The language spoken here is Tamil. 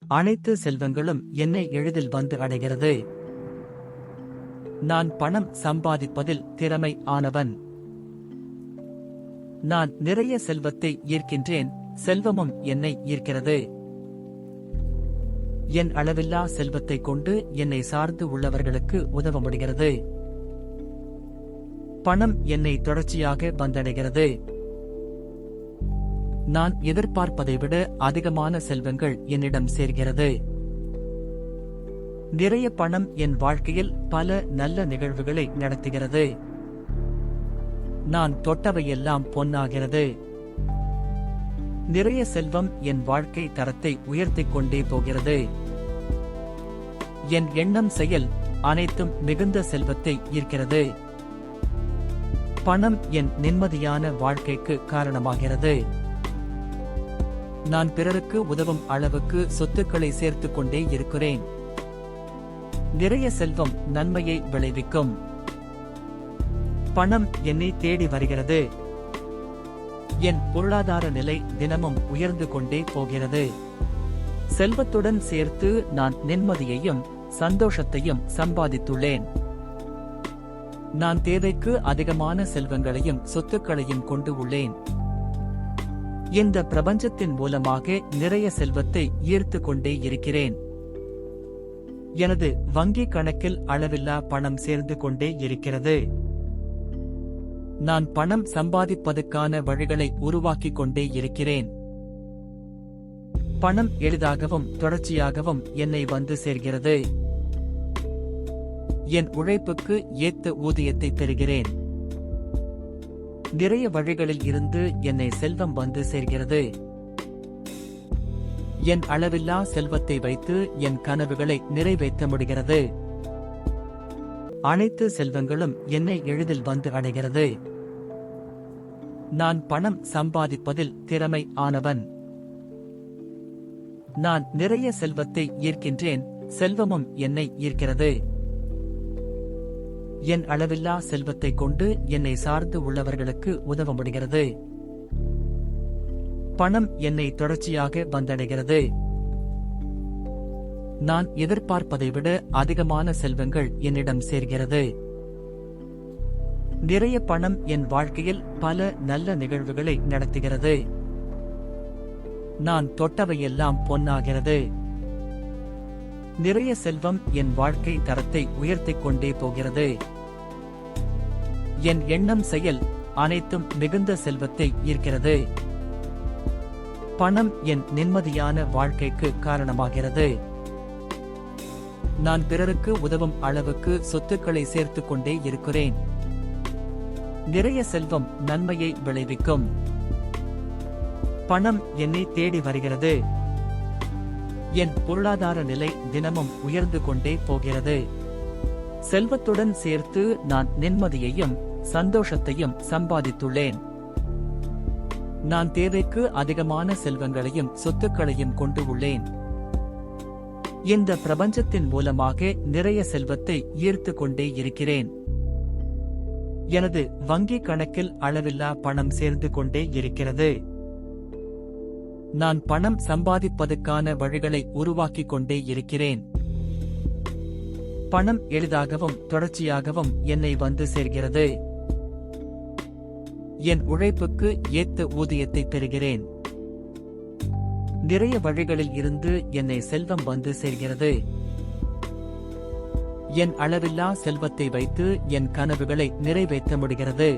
அனைத்து செல்வங்களும் என்னை எளிதில் வந்து அடைகிறது. நான் பணம் சம்பாதிப்பதில் திறமை ஆனவன். நான் நிறைய செல்வத்தை ஈர்க்கின்றேன், செல்வமும் என்னை ஈர்க்கிறது. என் அளவில்லா செல்வத்தை கொண்டு என்னை சார்ந்து உள்ளவர்களுக்கு உதவ முடிகிறது. பணம் என்னை தொடர்ச்சியாக வந்தடைகிறது. நான் எதிர்பார்ப்பதை விட அதிகமான செல்வங்கள் என்னிடம் சேர்கிறது. நிறைய பணம் என் வாழ்க்கையில் பல நல்ல நிகழ்வுகளை நடத்துகிறது. நான் தொட்டவையெல்லாம் பொன்னாகிறது. நிறைய செல்வம் என் வாழ்க்கை தரத்தை உயர்த்திக் கொண்டே போகிறது. என் எண்ணம் செயல் அனைத்தும் மிகுந்த செல்வத்தை ஈர்க்கிறது. பணம் என் நிம்மதியான வாழ்க்கைக்கு காரணமாகிறது. நான் பிறருக்கு உதவும் அளவுக்கு சொத்துக்களை சேர்த்துக் கொண்டே இருக்கிறேன். நிறைய செல்வம் நன்மையை விளைவிக்கும். பணம் என்னை தேடி வருகிறது. என் பொருளாதார நிலை தினமும் உயர்ந்து கொண்டே போகிறது. செல்வத்துடன் சேர்த்து நான் நிம்மதியையும் சந்தோஷத்தையும் சம்பாதித்துள்ளேன். நான் தேவைக்கு அதிகமான செல்வங்களையும் சொத்துக்களையும் கொண்டு உள்ளேன். இந்த பிரபஞ்சத்தின் மூலமாக நிறைய செல்வத்தை ஈர்த்து கொண்டே இருக்கிறேன். எனது வங்கி கணக்கில் அளவில்லா பணம் சேர்ந்து கொண்டே இருக்கிறது. நான் பணம் சம்பாதிப்பதற்கான வழிகளை உருவாக்கிக் கொண்டே இருக்கிறேன். பணம் எளிதாகவும் தொடர்ச்சியாகவும் என்னை வந்து சேர்கிறது. என் உழைப்புக்கு ஏத்த ஊதியத்தை பெறுகிறேன். நிறைய வழிகளில் இருந்து என்னை செல்வம் வந்து சேர்கிறது. என் அளவில்லா செல்வத்தை வைத்து என் கனவுகளை நிறைவேற்ற முடிகிறது. அனைத்து செல்வங்களும் என்னை எளிதில் வந்து அடைகிறது. நான் பணம் சம்பாதிப்பதில் திறமை ஆனவன். நான் நிறைய செல்வத்தை ஈர்க்கின்றேன், செல்வமும் என்னை ஈர்க்கிறது. என் அளவில்லா செல்வத்தை கொண்டு என்னை சார்ந்து உள்ளவர்களுக்கு உதவ முடிகிறது. பணம் என்னை தொடர்ச்சியாக வந்தடைகிறது. நான் எதிர்பார்ப்பதை விட அதிகமான செல்வங்கள் என்னிடம் சேர்கிறது. நிறைய பணம் என் வாழ்க்கையில் பல நல்ல நிகழ்வுகளை நடத்துகிறது. நான் தொட்டவையெல்லாம் பொன்னாகிறது. நிறைய செல்வம் என் வாழ்க்கை தரத்தை உயர்த்திக் கொண்டே போகிறது. என் எண்ணம் செயல் அனைத்தும் மிகுந்த செல்வத்தை ஈர்க்கிறது. பணம் என் நிம்மதியான வாழ்க்கைக்கு காரணமாகிறது. நான் பிறருக்கு உதவும் அளவுக்கு சொத்துக்களை சேர்த்துக் கொண்டே இருக்கிறேன். நிறைய செல்வம் நன்மையை விளைவிக்கும். பணம் என்னை தேடி வருகிறது. என் பொருளாதார நிலை தினமும் உயர்ந்து கொண்டே போகிறது. செல்வத்துடன் சேர்த்து நான் நிம்மதியையும் சந்தோஷத்தையும் சம்பாதித்துள்ளேன். நான் தேவைக்கு அதிகமான செல்வங்களையும் சொத்துக்களையும் கொண்டு உள்ளேன். இந்த பிரபஞ்சத்தின் மூலமாக நிறைய செல்வத்தை ஈர்த்து கொண்டே இருக்கிறேன். எனது வங்கி கணக்கில் அளவில்லா பணம் சேர்ந்து கொண்டே இருக்கிறது. நான் பணம் சம்பாதிப்பதற்கான வழிகளை உருவாக்கிக் கொண்டே இருக்கிறேன். பணம் எளிதாகவும் தொடர்ச்சியாகவும் என்னை வந்து சேர்கிறது. என் உழைப்புக்கு ஏத்த ஊதியத்தை பெறுகிறேன். நிறைய வழிகளில் இருந்து என்னை செல்வம் வந்து சேர்கிறது. என் அளவில்லா செல்வத்தை வைத்து என் கனவுகளை நிறைவேற்ற முடிகிறது.